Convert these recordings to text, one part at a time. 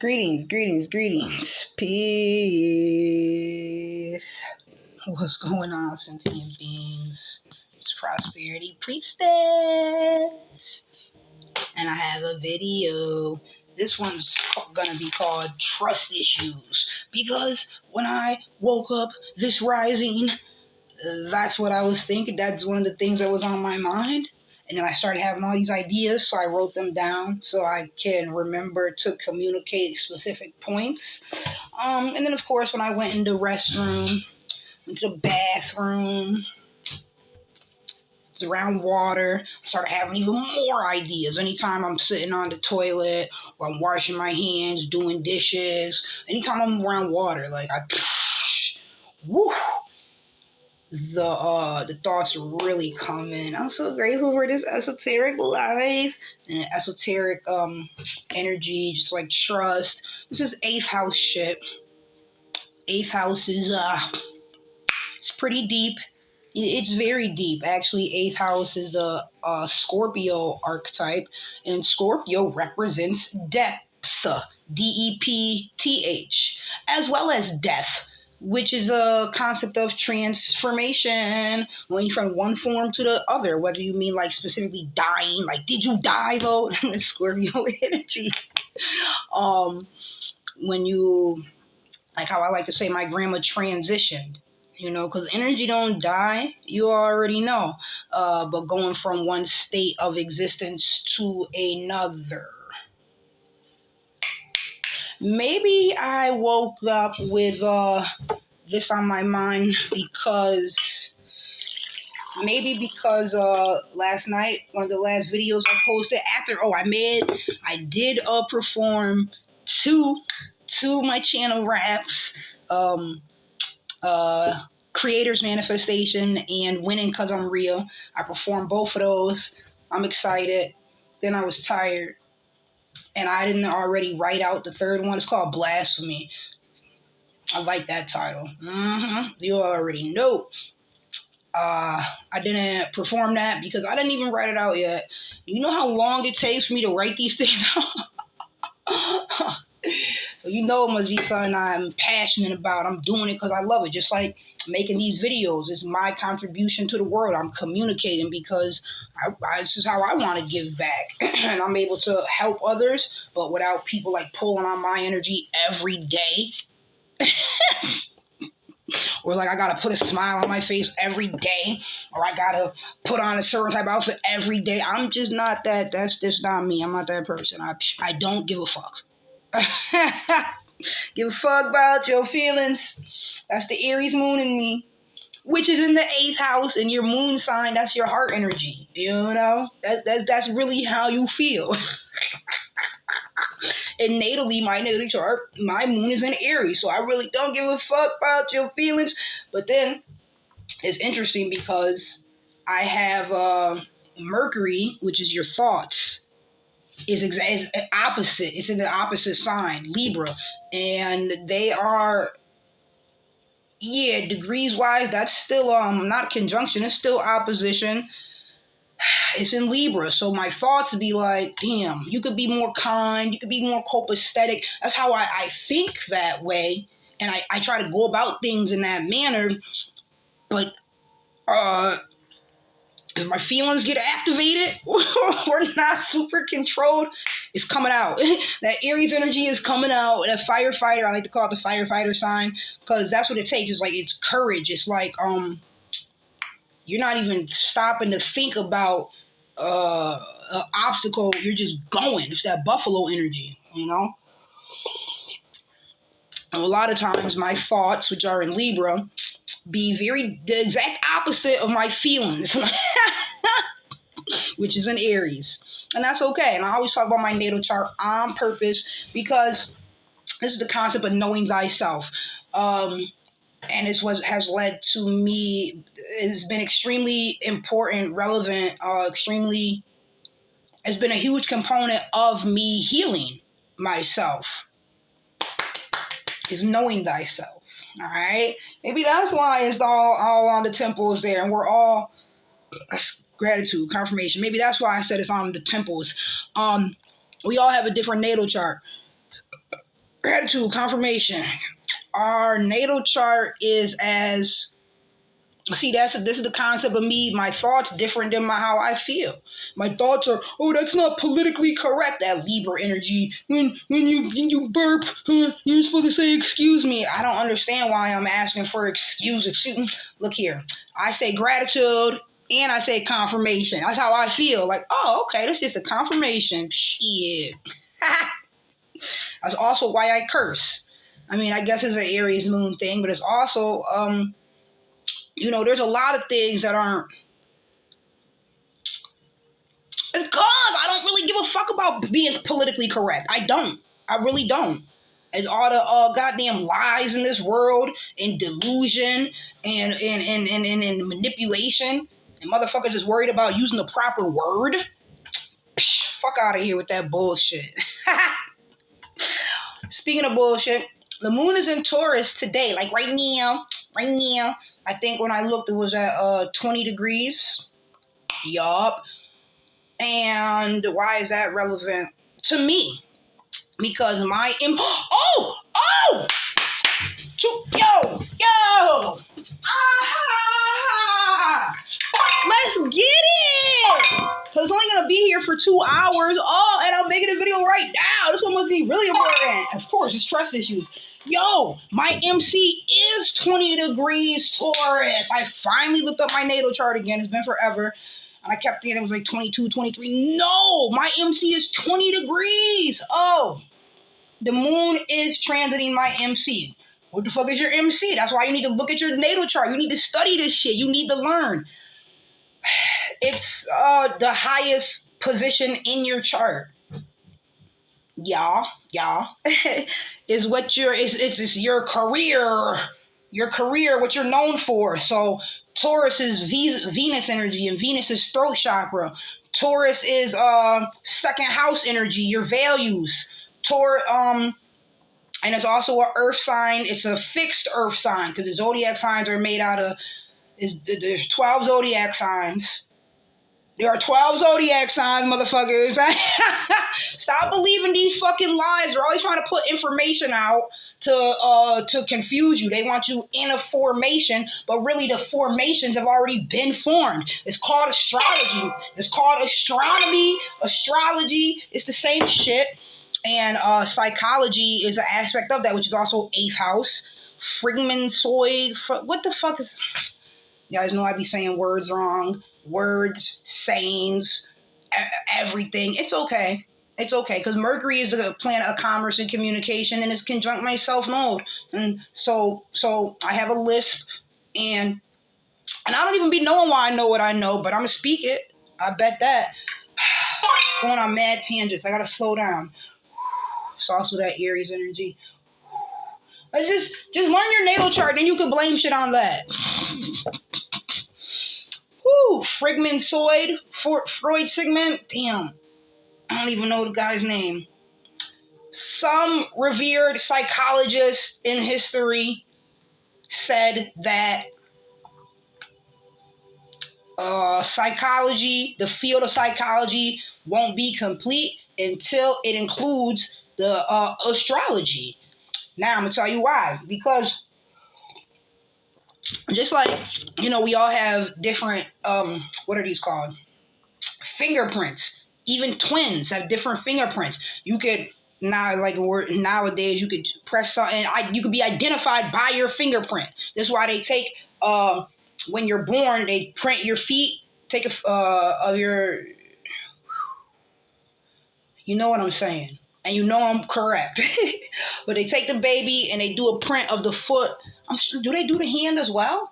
Greetings. Peace. What's going on, sentient beings? It's Prosperity Priestess. And I have a video. This one's gonna be called Trust Issues. Because when I woke up this rising, that's what I was thinking. That's one of the things that was on my mind. And then I started having all these ideas, so I wrote them down so I can remember to communicate specific points. And then, of course, when I went in the restroom, went to the bathroom, was around water, started having even more ideas. Anytime I'm sitting on the toilet or I'm washing my hands, doing dishes, anytime I'm around water, like woo, the thoughts really come in. I'm so grateful for this esoteric life and esoteric energy, just like trust. This is 8th house shit. 8th house is it's pretty deep. It's very deep. Actually, 8th house is the Scorpio archetype, and Scorpio represents depth, DEPTH, as well as death, which is a concept of transformation, going from one form to the other, whether you mean like specifically dying, like did you die though? The Scorpio energy. When you, like how I like to say my grandma transitioned, because energy don't die, you already know, but going from one state of existence to another. Maybe I woke up with this on my mind because last night, one of the last videos I posted after I did perform two my channel raps, Creator's Manifestation and Winning Cause I'm Real. I performed both of those. I'm excited. Then I was tired and I didn't already write out the third one. It's called Blasphemy. I like that title. You already know. I didn't perform that because I didn't even write it out yet. You know how long it takes for me to write these things out? So it must be something I'm passionate about. I'm doing it because I love it. Just like making these videos. It's my contribution to the world. I'm communicating because this is how I want to give back. And I'm able to help others, but without people like pulling on my energy every day. Or like I gotta put a smile on my face every day, or I gotta put on a certain type of outfit every day. I'm just not that. That's just not me. I'm not that person. I don't give a fuck. Give a fuck about your feelings. That's the Aries moon in me, which is in the 8th house, and your moon sign, that's your heart energy. That's really how you feel. And natally, my natal chart, my moon is in Aries, so I really don't give a fuck about your feelings. But then it's interesting because I have Mercury, which is your thoughts, is opposite. It's in the opposite sign, Libra, and they are, degrees wise, that's still not conjunction. It's still opposition. It's in Libra, so my thoughts be like, damn, you could be more kind, you could be more copacetic. That's how I think that way, and I try to go about things in that manner, but if my feelings get activated or not super controlled, it's coming out. That Aries energy is coming out. That firefighter, I like to call it the firefighter sign, because that's what it takes. It's like, it's courage. It's like, you're not even stopping to think about an obstacle. You're just going. It's that buffalo energy, And a lot of times my thoughts, which are in Libra, be the exact opposite of my feelings, which is in Aries. And that's okay. And I always talk about my natal chart on purpose because this is the concept of knowing thyself. And it's what has led to me, it's been extremely important, relevant, it's been a huge component of me healing myself, is knowing thyself. All right? Maybe that's why it's all on the temples there, and we're all, gratitude, confirmation. Maybe that's why I said it's on the temples. We all have a different natal chart. Gratitude, confirmation. Our natal chart is as see, this is the concept of me. My thoughts different than how I feel. My thoughts are, oh, that's not politically correct. That Libra energy. When you burp, you're supposed to say excuse me. I don't understand why I'm asking for excuses. Look here, I say gratitude and I say confirmation. That's how I feel. Like, oh, okay, that's just a confirmation. Shit. That's also why I curse. I mean, I guess it's an Aries moon thing, but it's also there's a lot of things that aren't. It's cause I don't really give a fuck about being politically correct. I don't. I really don't. It's all the goddamn lies in this world and delusion and manipulation. And motherfuckers is worried about using the proper word. Psh, fuck out of here with that bullshit. Speaking of bullshit, the moon is in Taurus today. Like right now. I think when I looked, it was at 20 degrees. Yup. And why is that relevant to me? Because let's get it. Cause it's only gonna be here for 2 hours. Oh, and I'm making a video right now. This one must be really important. Of course, it's trust issues. Yo, my MC is 20 degrees Taurus. I finally looked up my natal chart again. It's been forever. And I kept thinking it was like 22, 23. No, my MC is 20 degrees. Oh, the moon is transiting my MC. What the fuck is your MC? That's why you need to look at your natal chart. You need to study this shit. You need to learn. It's the highest position in your chart. Yeah. Is what it's your career. Your career, what you're known for. So Taurus is Venus energy, and Venus is throat chakra. Taurus is second house energy, your values. And it's also an earth sign. It's a fixed earth sign because the zodiac signs are made out of. There's 12 zodiac signs. There are 12 zodiac signs, motherfuckers. Stop believing these fucking lies. They're always trying to put information out to confuse you. They want you in a formation, but really the formations have already been formed. It's called astrology. It's called astronomy. Astrology. It's the same shit. And psychology is an aspect of that, which is also 8th house. Frigmansoid. What the fuck is... You guys know I be saying words wrong. Words, sayings, everything. It's okay. It's okay. Because Mercury is the planet of commerce and communication, and it's conjunct my self node. And so I have a lisp, and I don't even be knowing why I know what I know, but I'm going to speak it. I bet that. Going on mad tangents. I got to slow down. It's also that Aries energy. Let's just learn your natal chart, then you can blame shit on that. Woo, Frigmansoid, Freud segment. Damn, I don't even know the guy's name. Some revered psychologist in history said that psychology, the field of psychology, won't be complete until it includes the astrology. Now, I'm going to tell you why. Because just like, we all have different, what are these called? Fingerprints. Even twins have different fingerprints. You could, nowadays, you could press something, you could be identified by your fingerprint. That's why they take, when you're born, they print your feet, take of your, you know what I'm saying? And you know I'm correct. But they take the baby and they do a print of the foot. Do they do the hand as well?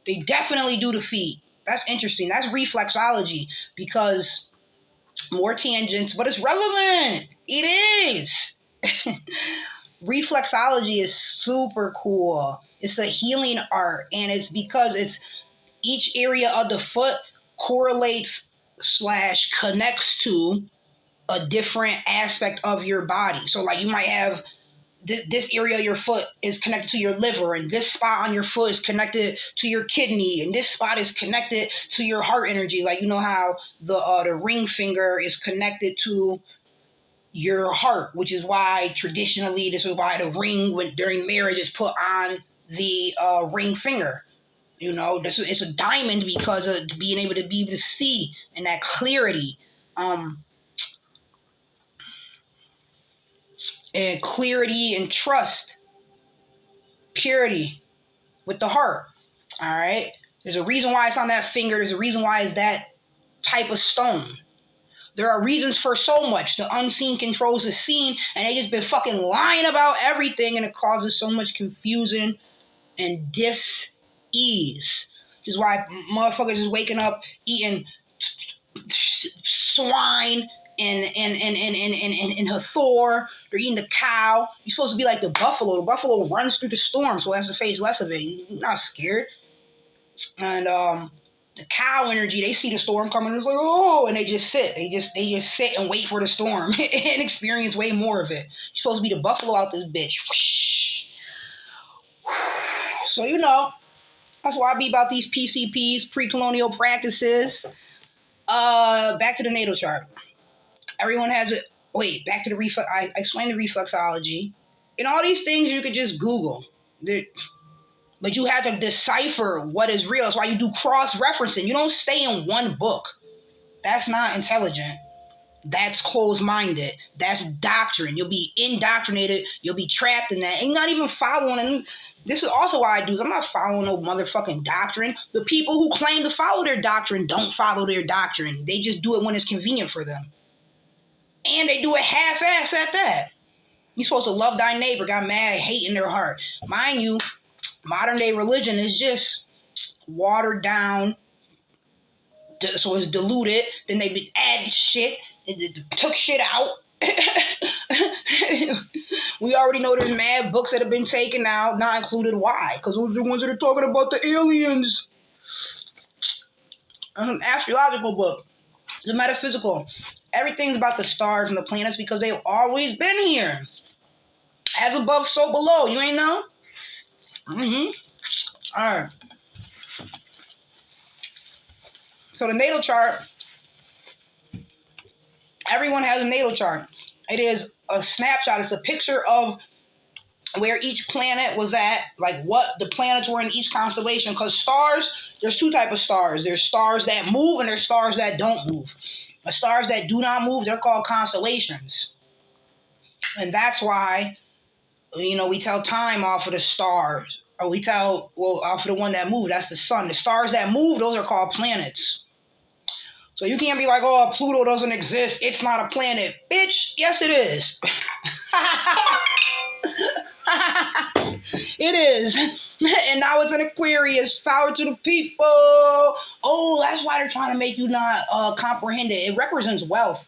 They definitely do the feet. That's interesting. That's reflexology because more tangents, but it's relevant. It is. Reflexology is super cool. It's a healing art, and it's because it's each area of the foot correlates / connects to a different aspect of your body. So like you might have this area of your foot is connected to your liver, and this spot on your foot is connected to your kidney, and this spot is connected to your heart energy. Like, you know how the ring finger is connected to your heart, which is why traditionally this is why the ring during marriage is put on the ring finger. You know, it's a diamond because of being able to see and that clarity, and clarity and trust, purity with the heart. All right. There's a reason why it's on that finger. There's a reason why it's that type of stone. There are reasons for so much. The unseen controls the seen, and they just been fucking lying about everything, and it causes so much confusion and dis-ease. Which is why motherfuckers is waking up eating swine and Hathor. They're eating the cow. You're supposed to be like the buffalo. The buffalo runs through the storm, so it has to face less of it. You're not scared. And the cow energy, they see the storm coming, it's like, oh, and they just sit. They just sit and wait for the storm and experience way more of it. You're supposed to be the buffalo out this bitch. So, you know, that's why I be about these PCPs, pre-colonial practices. Back to the natal chart. Everyone has it. Wait, back to the reflex. I explained the reflexology. And all these things you could just Google. But you have to decipher what is real. That's why you do cross-referencing. You don't stay in one book. That's not intelligent. That's closed-minded. That's doctrine. You'll be indoctrinated. You'll be trapped in that. And you're not even following. And this is also why I do. I'm not following no motherfucking doctrine. The people who claim to follow their doctrine don't follow their doctrine. They just do it when it's convenient for them. And they do it half-ass at that. You're supposed to love thy neighbor. Got mad, hate in their heart. Mind you, modern day religion is just watered down, so it's diluted. Then they add shit, and took shit out. We already know there's mad books that have been taken out, not included. Why? Because those are the ones that are talking about the aliens. An astrological book, the metaphysical. Everything's about the stars and the planets because they've always been here. As above, so below. You ain't know? Mm-hmm. All right. So the natal chart, everyone has a natal chart. It is a snapshot. It's a picture of where each planet was at, like what the planets were in each constellation. Because stars, there's two types of stars. There's stars that move and there's stars that don't move. The stars that do not move, they're called constellations. And that's why, you know, we tell time off of the stars. Or we tell, well, off of the one that moved, that's the sun. The stars that move, those are called planets. So you can't be like, oh, Pluto doesn't exist. It's not a planet. Bitch, yes it is. It is. And now it's an Aquarius. Power to the people. Oh, that's why they're trying to make you not comprehend it. It represents wealth.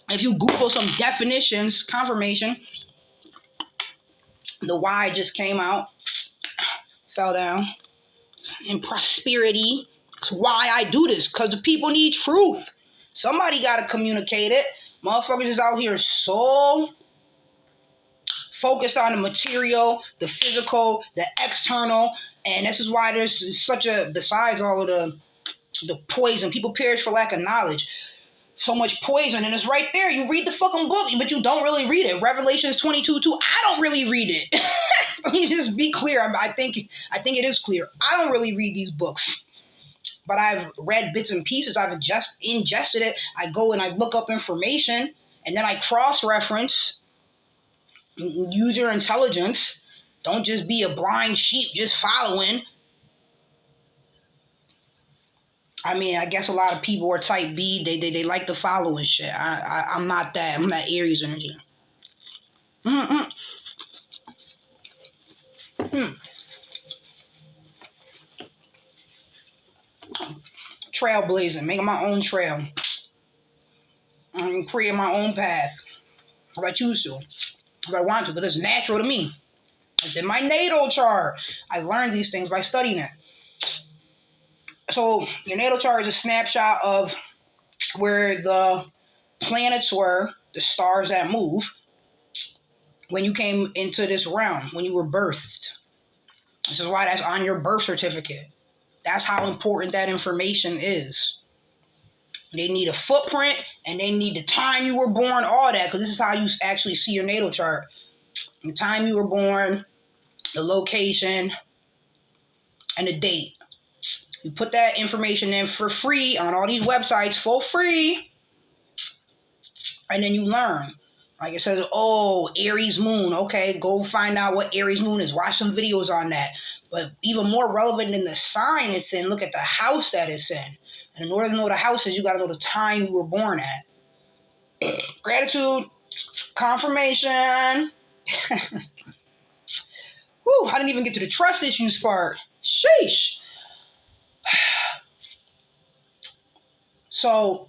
If you Google some definitions, confirmation, the Y just came out, fell down. And prosperity. That's why I do this, because the people need truth. Somebody got to communicate it. Motherfuckers is out here so focused on the material, the physical, the external, and this is why there's such a, besides all of the poison, people perish for lack of knowledge. So much poison, and it's right there. You read the fucking book, but you don't really read it. Revelations 22:2. I don't really read it. Let me just be clear. I think it is clear. I don't really read these books, but I've read bits and pieces. I've ingested it. I go and I look up information, and then I cross-reference. Use your intelligence. Don't just be a blind sheep just following. I mean, I guess a lot of people are type B. They like to follow and shit. I'm not that. I'm that Aries energy. Trailblazing, making my own trail. I'm creating my own path. If I choose to. If I want to, because it's natural to me. It's in my natal chart. I learned these things by studying it. So your natal chart is a snapshot of where the planets were, the stars that move, when you came into this realm, when you were birthed. This is why that's on your birth certificate. That's how important that information is. They need a footprint, and they need the time you were born, all that, because this is how you actually see your natal chart. The time you were born, the location, and the date. You put that information in for free on all these websites, for free, and then you learn. Like it says, oh, Aries moon. Okay, go find out what Aries moon is. Watch some videos on that. But even more relevant than the sign it's in, look at the house that it's in. And in order to know the house is, you got to know the time you were born at. Gratitude, confirmation. Whew, I didn't even get to the trust issues part. Sheesh. So,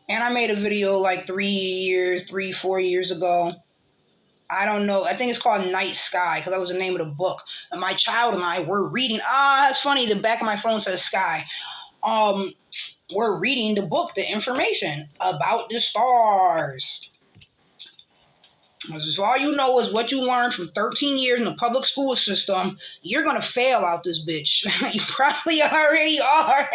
and I made a video like 4 years ago. I don't know. I think it's called Night Sky because that was the name of the book. And my child and I were reading. It's funny. The back of my phone says Sky. We're reading the book, the information about the stars. So all you know is what you learned from 13 years in the public school system. You're going to fail out this bitch. You probably already are.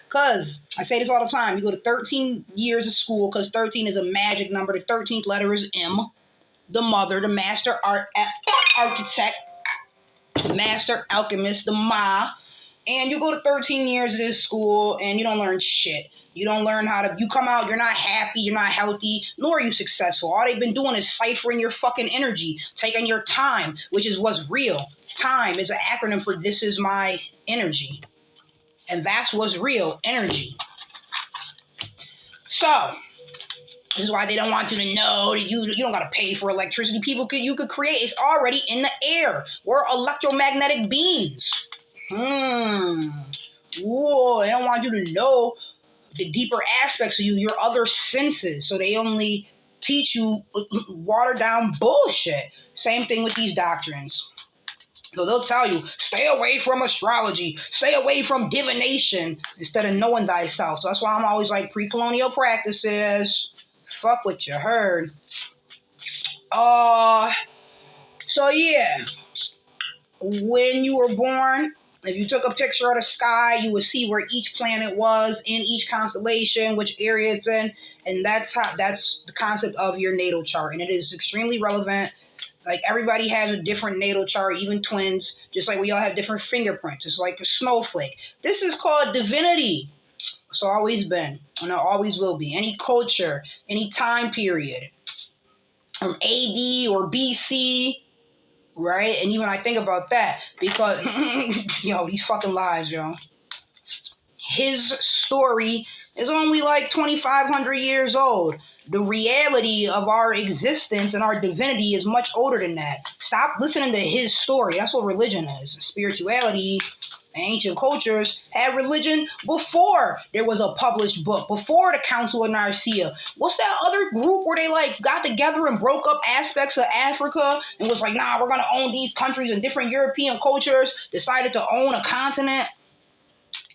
Because I say this all the time. You go to 13 years of school because 13 is a magic number. The 13th letter is M. The mother, the master architect, master alchemist, the Ma. And you go to 13 years of this school and you don't learn shit. You don't learn you come out, you're not happy, you're not healthy, nor are you successful. All they've been doing is ciphering your fucking energy, taking your time, which is what's real. Time is an acronym for this is my energy. And that's what's real, energy. So, this is why they don't want you to know that you don't got to pay for electricity. You could create, it's already in the air. We're electromagnetic beings. Whoa, they don't want you to know the deeper aspects of you, your other senses. So they only teach you watered down bullshit. Same thing with these doctrines. So they'll tell you, stay away from astrology, stay away from divination, instead of knowing thyself. So that's why I'm always like, pre-colonial practices, fuck what you heard. So yeah, when you were born, if you took a picture of the sky, you would see where each planet was in each constellation, which area it's in, and that's the concept of your natal chart, and it is extremely relevant. Like everybody has a different natal chart, even twins, just like we all have different fingerprints. It's like a snowflake. This is called divinity. It's always been, and it always will be. Any culture, any time period, from AD or BC. Right? And even I think about that because, these fucking lies, yo. His story is only like 2,500 years old. The reality of our existence and our divinity is much older than that. Stop listening to his story. That's what religion is. Spirituality, ancient cultures had religion before there was a published book, before the Council of Nicaea. What's that other group where they got together and broke up aspects of Africa and was like, nah, we're gonna own these countries, and different European cultures decided to own a continent?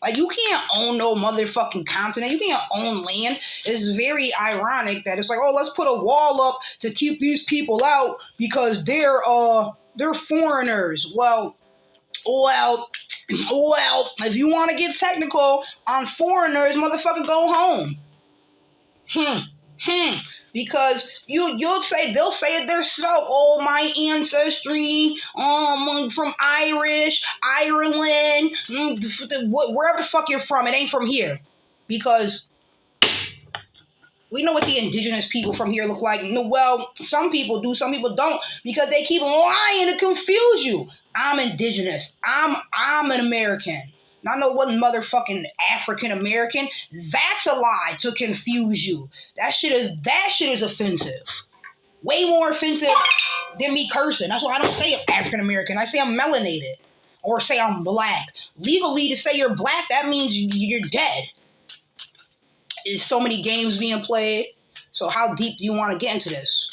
Like, you can't own no motherfucking continent. You can't own land. It's very ironic that it's like, oh, let's put a wall up to keep these people out because they're foreigners. Well, if you want to get technical on foreigners, motherfucker, go home. Because they'll say it themselves. Oh, my ancestry, from Ireland, wherever the fuck you're from, it ain't from here. Because we know what the indigenous people from here look like. Well, some people do, some people don't, because they keep lying to confuse you. I'm indigenous. I'm an American. Not no one motherfucking African American. That's a lie to confuse you. That shit is offensive. Way more offensive than me cursing. That's why I don't say I'm African American. I say I'm melanated. Or say I'm black. Legally, to say you're black, that means you're dead. There's so many games being played. So how deep do you want to get into this?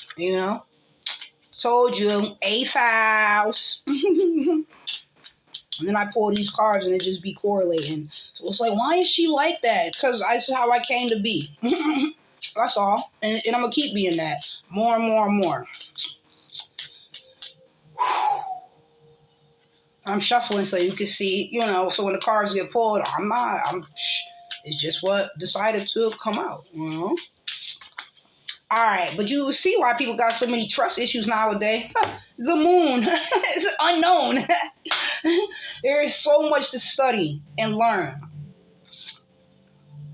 Told you, A-files. And then I pull these cards and it just be correlating. So it's like, why is she like that? Because that's how I came to be. That's all. And I'm going to keep being that. More and more and more. I'm shuffling so you can see, so when the cards get pulled, it's just what decided to come out. All right, but you see why people got so many trust issues nowadays. The moon is unknown. There is so much to study and learn.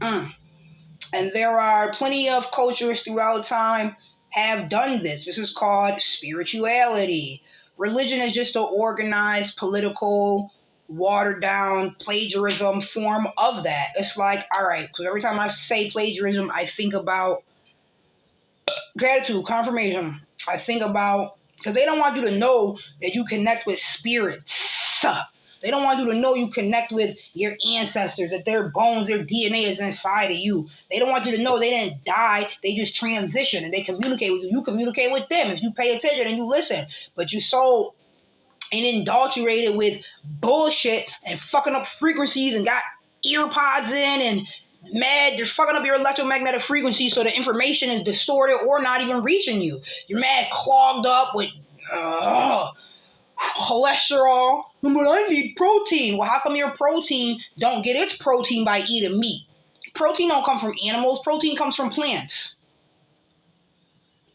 And there are plenty of cultures throughout time have done this. This is called spirituality. Religion is just an organized, political, watered down plagiarism form of that. It's like, all right, because every time I say plagiarism, I think about gratitude, confirmation. I think about, because they don't want you to know that you connect with spirits. They don't want you to know you connect with your ancestors, that their bones, their DNA is inside of you. They don't want you to know they didn't die. They just transition and they communicate with you. You communicate with them if you pay attention and you listen. But you're so indoctrinated with bullshit and fucking up frequencies and got ear pods in and mad, you're fucking up your electromagnetic frequency so the information is distorted or not even reaching you. You're mad clogged up with cholesterol. But I need protein. Well, how come your protein don't get its protein by eating meat? Protein don't come from animals. Protein comes from plants.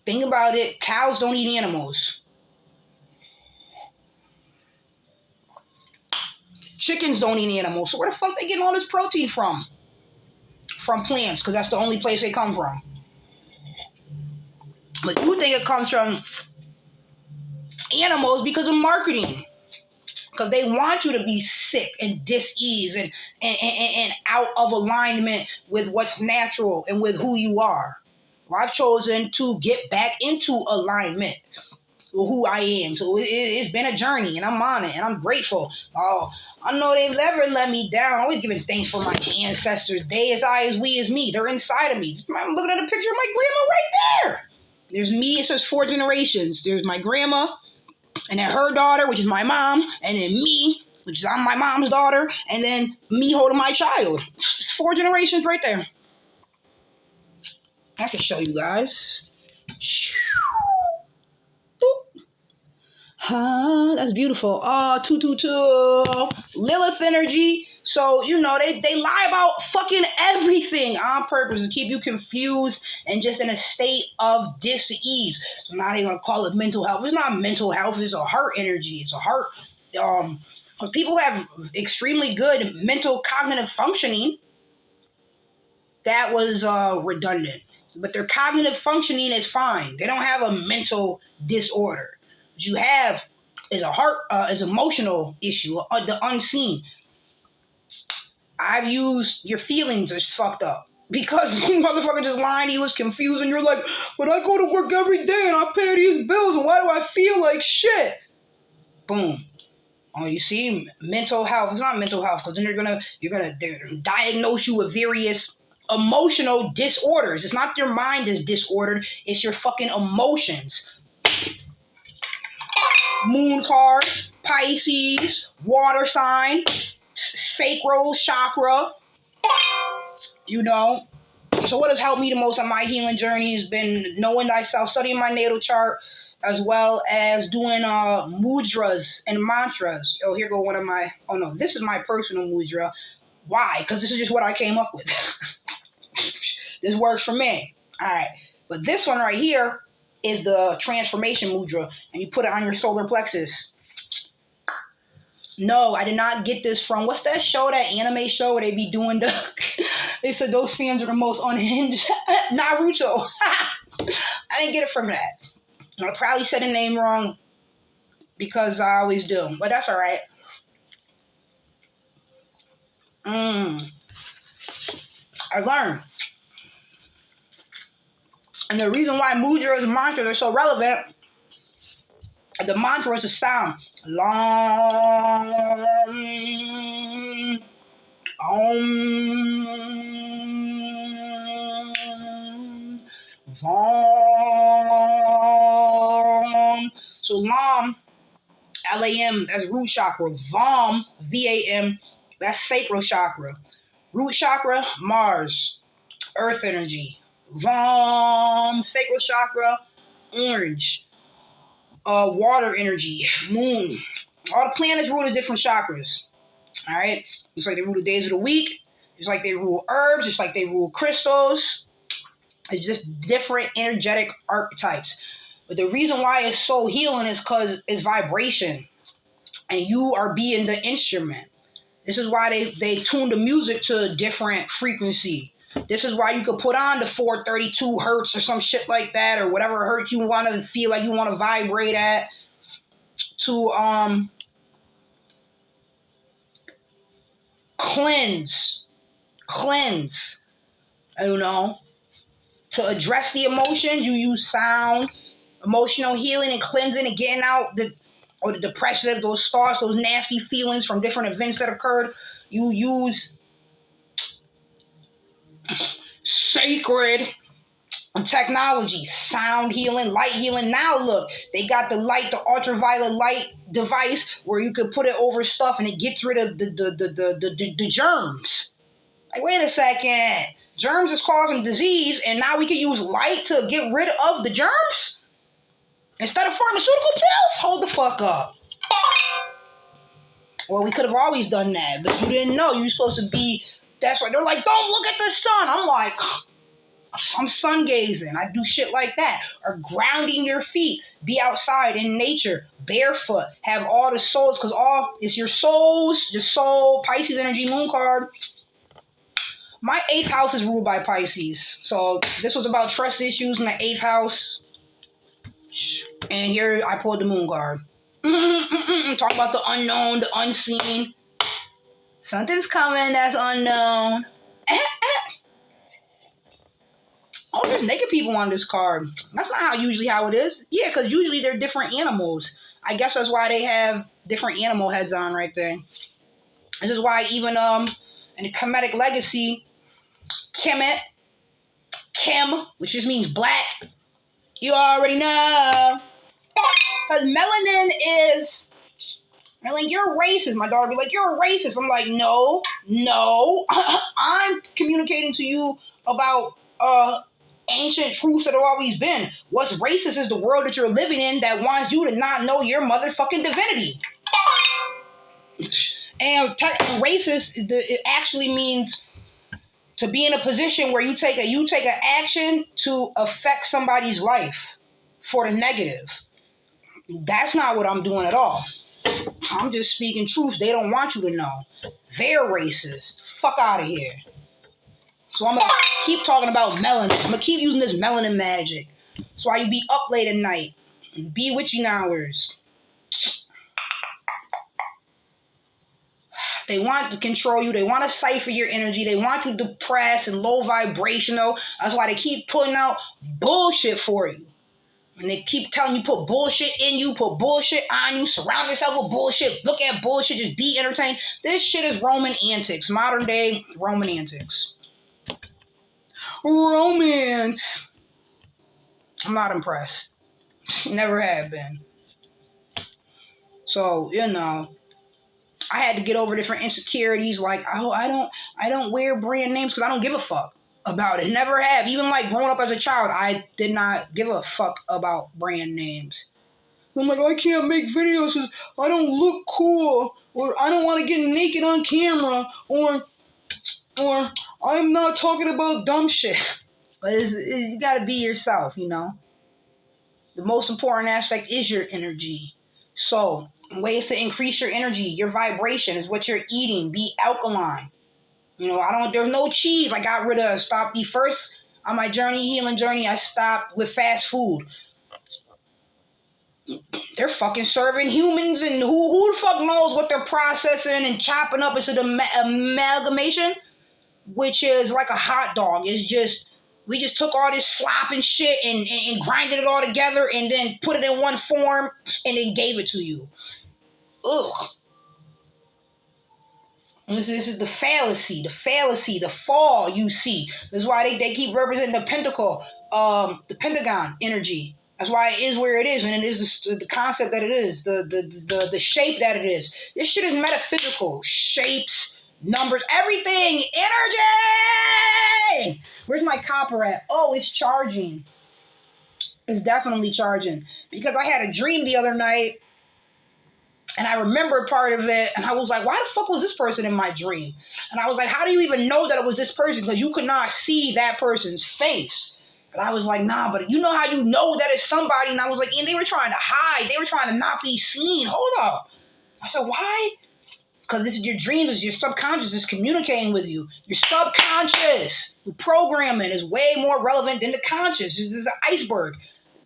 Think about it. Cows don't eat animals. Chickens don't eat animals. So where the fuck they getting all this protein from? From plants, because that's the only place they come from. But you think it comes from animals because of marketing. Because they want you to be sick and dis-ease and out of alignment with what's natural and with who you are. Well, I've chosen to get back into alignment with who I am. So it's been a journey, and I'm on it, and I'm grateful. Oh, I know they never let me down. I'm always giving thanks for my ancestors. They as I as we as me. They're inside of me. I'm looking at a picture of my grandma right there. There's me. It says 4 generations. There's my grandma, and then her daughter, which is my mom, and then me, which is I'm my mom's daughter, and then me holding my child. It's 4 generations right there. I can show you guys. That's beautiful. 222. Lilith energy. So, they lie about fucking everything on purpose to keep you confused and just in a state of dis-ease. So now they're going to call it mental health. It's not mental health. It's a heart energy. It's a heart. Because people have extremely good mental cognitive functioning. That was redundant. But their cognitive functioning is fine. They don't have a mental disorder. What you have is a heart, is emotional issue, the unseen. I've used your feelings are fucked up because motherfucker just lying to you, was confused, and you're like, but I go to work every day and I pay these bills, and why do I feel like shit? Boom. Oh, you see, mental health. It's not mental health, because then you're gonna diagnose you with various emotional disorders. It's not your mind is disordered, it's your fucking emotions. Moon card, Pisces, water sign, sacral chakra. So what has helped me the most on my healing journey has been knowing thyself, studying my natal chart, as well as doing mudras and mantras. Oh, here go one of my, this is my personal mudra. Why? Because this is just what I came up with. This works for me. All right. But this one right here is the transformation mudra, and you put it on your solar plexus. No, I did not get this from, what's that show, that anime show where they be doing they said those fans are the most unhinged. Naruto. I didn't get it from that. I probably said the name wrong because I always do, but that's all right. I learned. And the reason why mudras and mantras are so relevant, the mantra is a sound. Long. Vam. So Lam, Lam, that's root chakra. Vam, V-A-M, that's sacral chakra. Root chakra, Mars, earth energy. Vam, sacral chakra, orange. Water energy, moon. All the planets rule the different chakras. All right? Just like they rule the days of the week. Just like they rule herbs. Just like they rule crystals. It's just different energetic archetypes. But the reason why it's so healing is because it's vibration. And you are being the instrument. This is why they tune the music to a different frequency. This is why you could put on the 432 hertz or some shit like that, or whatever hertz you want to feel like you want to vibrate at, to cleanse, you know. To address the emotions, you use sound, emotional healing and cleansing and getting out the depression, those thoughts, those nasty feelings from different events that occurred. You use sacred technology, sound healing, light healing. Now look, they got the ultraviolet light device where you could put it over stuff and it gets rid of the germs. Like, wait a second. Germs is causing disease, and now we can use light to get rid of the germs? Instead of pharmaceutical pills? Hold the fuck up. Well, we could have always done that, but you didn't know. You were supposed to be... That's why they're like, don't look at the sun. I'm like... I'm sun gazing. I do shit like that. Or grounding your feet. Be outside in nature. Barefoot. Have all the souls, because it's your souls, your soul, Pisces energy, moon card. My 8th house is ruled by Pisces. So this was about trust issues in the 8th house. And here I pulled the moon card. Talk about the unknown, the unseen. Something's coming that's unknown. Oh, there's naked people on this card. That's not usually how it is. Yeah, because usually they're different animals. I guess that's why they have different animal heads on right there. This is why even in the Kemetic legacy, Kim, which just means black, you already know. Because melanin is... They're like, you're racist. My daughter be like, you're a racist. I'm like, no. I'm communicating to you about ancient truths that have always been. What's racist is the world that you're living in that wants you to not know your motherfucking divinity. And racist, it actually means to be in a position where you take an action to affect somebody's life for the negative. That's not what I'm doing at all. I'm just speaking truth. They don't want you to know. They're racist. Fuck out of here. So I'm going to keep talking about melanin. I'm going to keep using this melanin magic. That's why you be up late at night. Be witching hours. They want to control you. They want to cipher your energy. They want you depressed and low vibrational. That's why they keep putting out bullshit for you. And they keep telling you, put bullshit in you, put bullshit on you, surround yourself with bullshit, look at bullshit, just be entertained. This shit is Roman antics, modern day Roman antics. Romance. I'm not impressed. Never have been. So, I had to get over different insecurities like, oh, I don't wear brand names because I don't give a fuck about it. Never have. Even like growing up as a child, I did not give a fuck about brand names. I'm like, I can't make videos because I don't look cool, or I don't want to get naked on camera, or I'm not talking about dumb shit. But you gotta be yourself, The most important aspect is your energy. So, ways to increase your energy, your vibration is what you're eating. Be alkaline. There's no cheese. I got rid of, stopped the first on my healing journey, I stopped with fast food. They're fucking serving humans, and who the fuck knows what they're processing and chopping up into the amalgamation, which is like a hot dog. It's just, we just took all this slop and shit and grinded it all together and then put it in one form and then gave it to you. Ugh. And this is the fallacy, the fall you see. That's why they keep representing the pentagon energy. That's why it is where it is, and it is the concept that it is, the shape that it is. This shit is metaphysical. Shapes, numbers, everything. Energy! Where's my copper at? Oh, it's charging. It's definitely charging. Because I had a dream the other night, And I remember part of it, and I was like, why the fuck was this person in my dream? And I was like, how do you even know that it was this person? Because you could not see that person's face. And I was like, nah, but you know how you know that it's somebody? And I was like, and they were trying to hide. They were trying to not be seen. Hold up. I said, why? Because this is your dreams, your subconscious is communicating with you. Your subconscious, your programming is way more relevant than the conscious. This is an iceberg.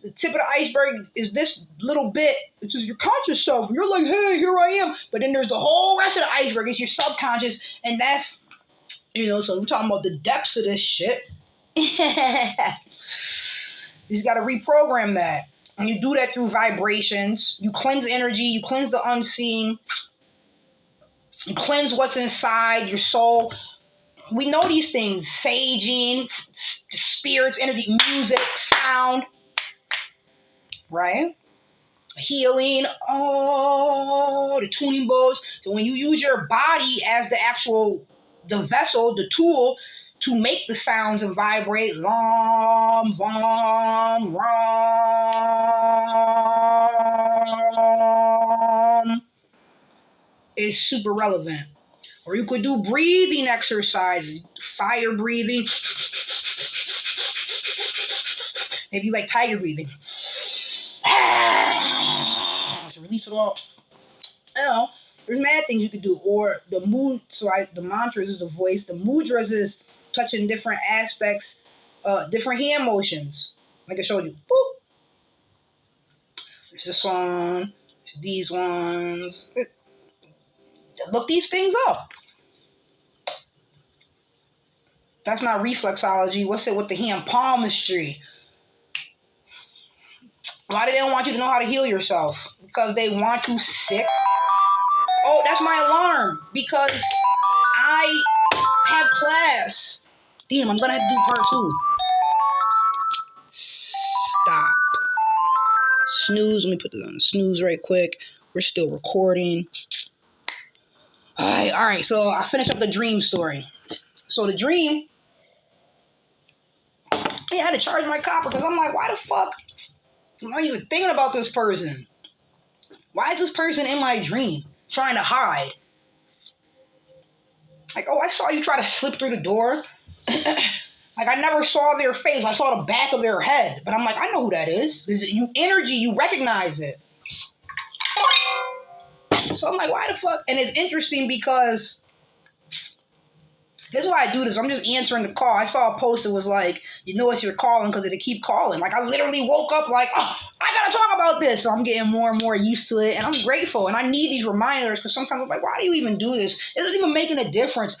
The tip of the iceberg is this little bit. It's just your conscious self. And you're like, hey, here I am. But then there's the whole rest of the iceberg. It's your subconscious. And that's, so we're talking about the depths of this shit. You just got to reprogram that. And you do that through vibrations. You cleanse energy. You cleanse the unseen. You cleanse what's inside your soul. We know these things. Saging, spirits, energy, music, sound. Right? Healing, the tuning bows. So when you use your body as the vessel, the tool to make the sounds and vibrate, lam, vam, ram, is super relevant. Or you could do breathing exercises, fire breathing. Maybe you like tiger breathing. Just release it all. There's mad things you could do. Or the mood, so the mantras is the voice. The mudras is touching different aspects, different hand motions. Like I showed you. Boop. There's this one. There's these ones. Look these things up. That's not reflexology. What's it with the hand? Palmistry. Why do they don't want you to know how to heal yourself? Because they want you sick. Oh, that's my alarm. Because I have class. Damn, I'm gonna have to do part 2. Stop. Snooze. Let me put this on snooze right quick. We're still recording. All right. So I finished up the dream story. So the dream, I had to charge my copper because I'm like, why the fuck am I even thinking about this person? Why is this person in my dream trying to hide? Like, oh, I saw you try to slip through the door. Like, I never saw their face. I saw the back of their head. But I'm like, I know who that is. You energy, you recognize it. So I'm like, why the fuck? And it's interesting because this is why I do this. I'm just answering the call. I saw a post that was like, you know it's you're calling because it'll keep calling. Like, I literally woke up like, oh, I got to talk about this. So I'm getting more and more used to it. And I'm grateful. And I need these reminders because sometimes I'm like, why do you even do this? It isn't even making a difference.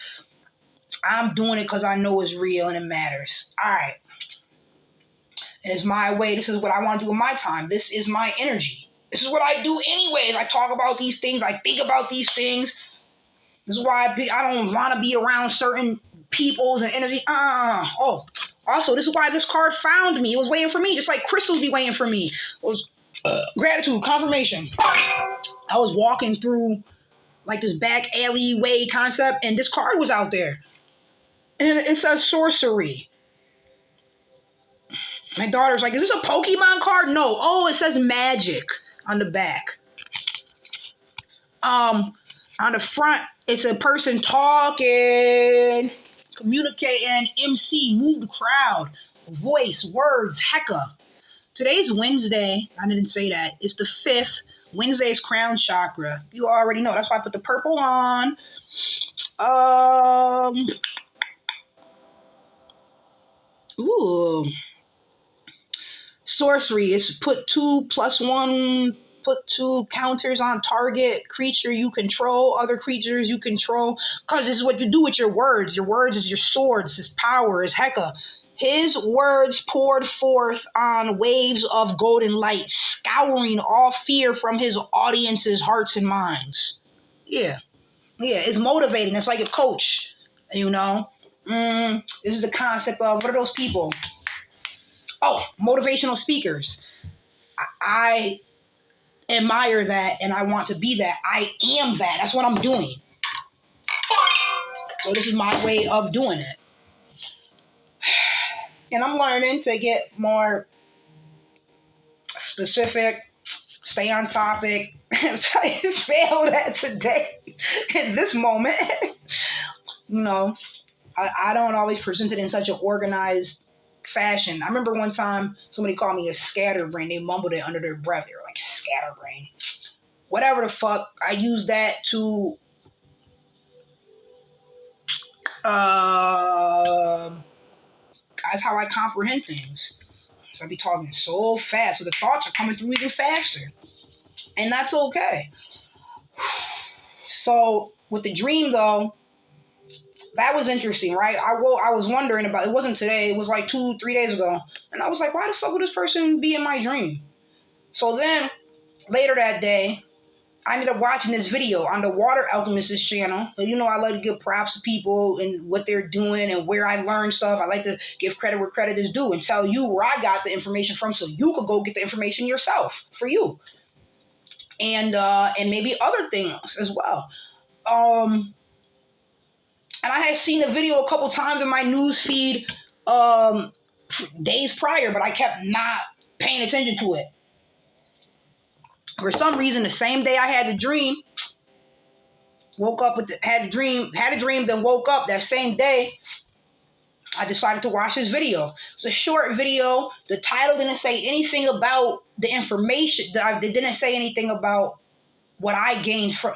I'm doing it because I know it's real and it matters. All right. And it's my way. This is what I want to do with my time. This is my energy. This is what I do anyways. I talk about these things. I think about these things. This is why I don't want to be around certain peoples and energy. Oh, also, this is why this card found me. It was waiting for me, just like crystals be waiting for me. It was gratitude, confirmation. I was walking through like this back alleyway concept, and this card was out there. And it says sorcery. My daughter's like, is this a Pokemon card? No. Oh, it says magic on the back. On the front, it's a person talking, communicating, MC, move the crowd, voice, words, hecka. Today's Wednesday. I didn't say that. It's the 5th. Wednesday's crown chakra. You already know. That's why I put the purple on. Sorcery is put 2 + 1, put 2 counters on target creature you control, other creatures you control. Because this is what you do with your words. Your words is your swords, is power, is hecka. His words poured forth on waves of golden light, scouring all fear from his audience's hearts and minds. Yeah, it's motivating. It's like a coach, you know. This is the concept of, what are those people? Oh, motivational speakers. I admire that and I want to be that. I am that. That's what I'm doing. So this is my way of doing it. And I'm learning to get more specific, stay on topic. I failed at today in this moment. I don't always present it in such an organized fashion. I remember one time somebody called me a scatterbrain. They mumbled it under their breath. They were like, scatterbrain. Whatever the fuck. I use that to that's how I comprehend things. So I be talking so fast, so the thoughts are coming through even faster. And that's okay. So with the dream though, that was interesting, right? I was wondering about it. Wasn't today, it was like 2-3 days ago. And I was like, why the fuck would this person be in my dream? So then later that day, I ended up watching this video on the Water Alchemist's channel. You know, I like to give props to people and what they're doing and where I learned stuff. I like to give credit where credit is due and tell you where I got the information from so you could go get the information yourself for you. And maybe other things as well. And I had seen the video a couple times in my news feed days prior, but I kept not paying attention to it. For some reason, the same day I had the dream, woke up had a dream, then woke up that same day, I decided to watch this video. It's a short video. The title didn't say anything about the information. It didn't say anything about what I gained from.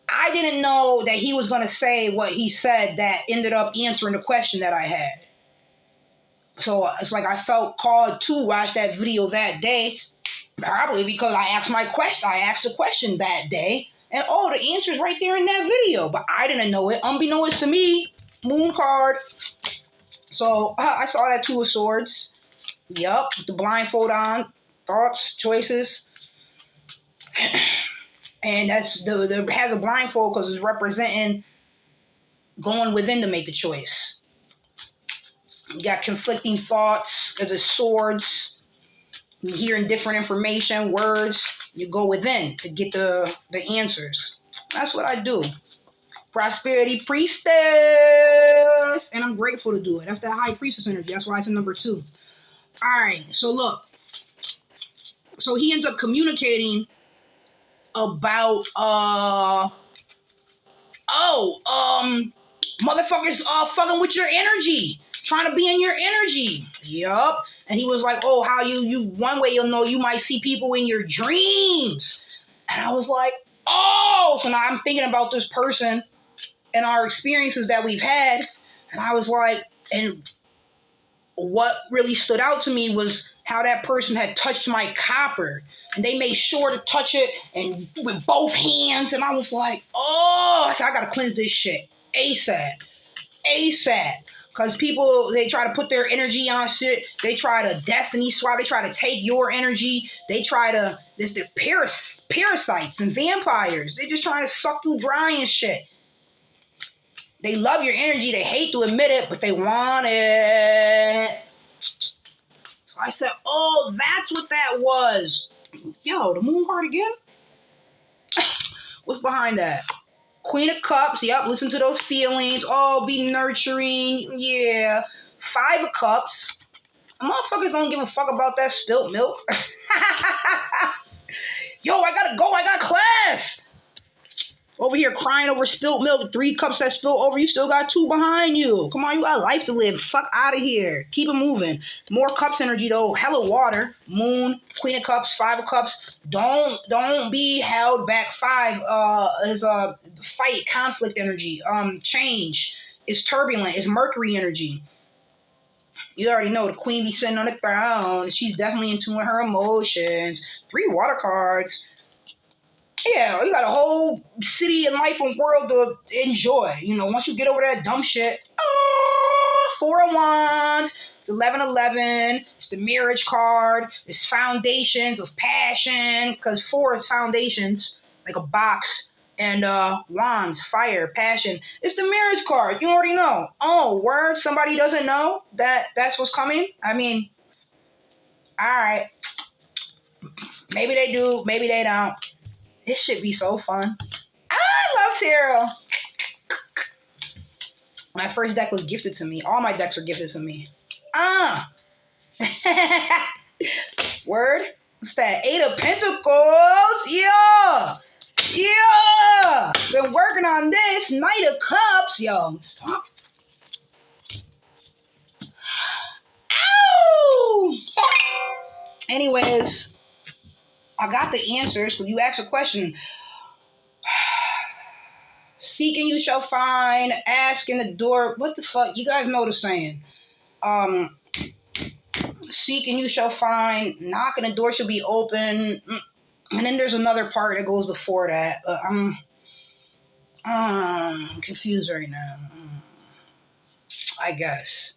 I didn't know that he was going to say what he said that ended up answering the question that I had. So it's like I felt called to watch that video that day, probably because I asked the question that day, and the answer's right there in that video. But I didn't know it. Unbeknownst to me, moon card. So I saw that Two of Swords. Yup, with the blindfold on, thoughts, choices. And that's has a blindfold because it's representing going within to make the choice. You got conflicting thoughts because it's swords. You're hearing different information, words. You go within to get the answers. That's what I do. Prosperity Priestess. And I'm grateful to do it. That's that High Priestess energy. That's why it's a number 2. All right. So look. So he ends up communicating about motherfuckers fucking with your energy, trying to be in your energy. Yup. And he was like, how you one way you'll know, you might see people in your dreams. And I was like, so now I'm thinking about this person and our experiences that we've had. And I was like, and what really stood out to me was how that person had touched my copper. And they made sure to touch it and with both hands. And I was like, I said, I got to cleanse this shit ASAP. Because people, they try to put their energy on shit. They try to destiny swap. They try to take your energy. They try to, the parasites and vampires. They just trying to suck you dry and shit. They love your energy. They hate to admit it, but they want it. So I said, that's what that was. Yo, the moon card again? What's behind that? Queen of Cups. Yep, listen to those feelings. Be nurturing. Yeah. 5 of Cups. Motherfuckers don't give a fuck about that spilt milk. Yo, I gotta go. I got class. Over here crying over spilt milk. 3 cups that spilt over. You still got 2 behind you. Come on, you got life to live. Fuck out of here. Keep it moving. More cups energy though. Hella water. Moon. Queen of Cups. 5 of Cups. Don't be held back. 5 is a fight, conflict energy. Change. It's turbulent. It's Mercury energy. You already know the queen be sitting on the throne. She's definitely in tune with her emotions. 3 water cards. Yeah, you got a whole city and life and world to enjoy. Once you get over that dumb shit. 4 of Wands. It's 11-11. It's the marriage card. It's foundations of passion. Because 4 is foundations, like a box. And Wands, fire, passion. It's the marriage card. You already know. Word? Somebody doesn't know that's what's coming? I mean, all right. Maybe they do. Maybe they don't. This should be so fun. I love tarot. My first deck was gifted to me. All my decks were gifted to me. Word? What's that? 8 of Pentacles. Yeah. Yeah. Been working on this. Knight of Cups. Yo, stop. Ow! Anyways, I got the answers because you asked a question. Seek and you shall find. Ask in the door. What the fuck? You guys know the saying. Seek and you shall find. Knock and the door shall be open. And then there's another part that goes before that. I'm confused right now. I guess.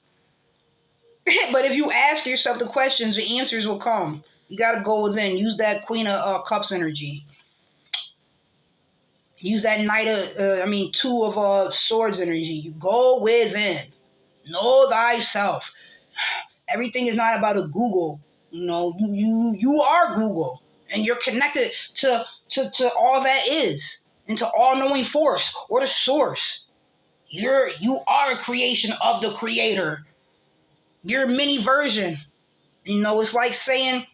But if you ask yourself the questions, the answers will come. You got to go within. Use that Queen of Cups energy. Use that Knight of, 2 of Swords energy. You go within. Know thyself. Everything is not about a Google. You know, you are Google, and you're connected to all that is, and to all knowing force or the source. You are a creation of the creator. You're a mini version. You know, it's like saying,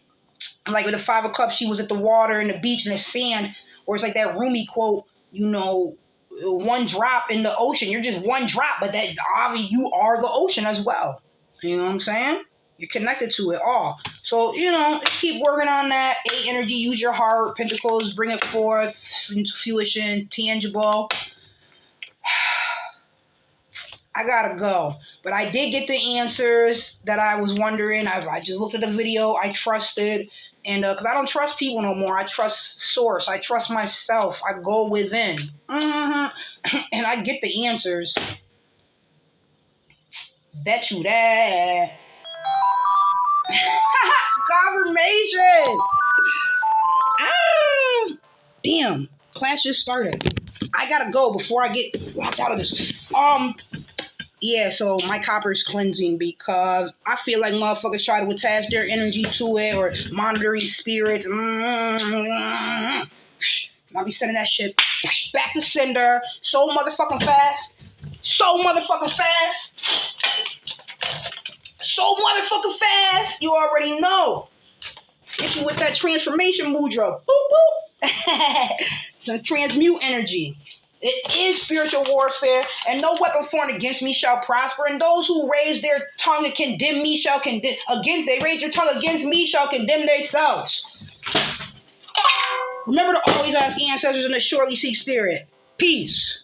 like with the 5 of Cups, she was at the water and the beach and the sand, or it's like that Rumi quote, you know, one drop in the ocean. You're just one drop, but that obviously you are the ocean as well. You know what I'm saying? You're connected to it all. So, you know, keep working on that. 8 energy, use your heart. Pentacles, bring it forth into fruition, tangible. I gotta go. But I did get the answers that I was wondering. I just looked at the video. I trusted. And because I don't trust people no more. I trust source. I trust myself. I go within. And I get the answers. Bet you that. Confirmation. Damn. Class just started. I gotta go before I get locked out of this. Yeah, so my copper's cleansing because I feel like motherfuckers try to attach their energy to it or monitoring spirits. I'll be sending that shit back to sender so motherfucking fast. So motherfucking fast. So motherfucking fast. You already know. Hit you with that transformation mudra. Boop, boop. Transmute energy. It is spiritual warfare, and no weapon formed against me shall prosper. And those who raise their tongue and condemn me shall condemn. Again, they raise their tongue against me shall condemn themselves. Remember to always ask ancestors and to surely seek spirit. Peace.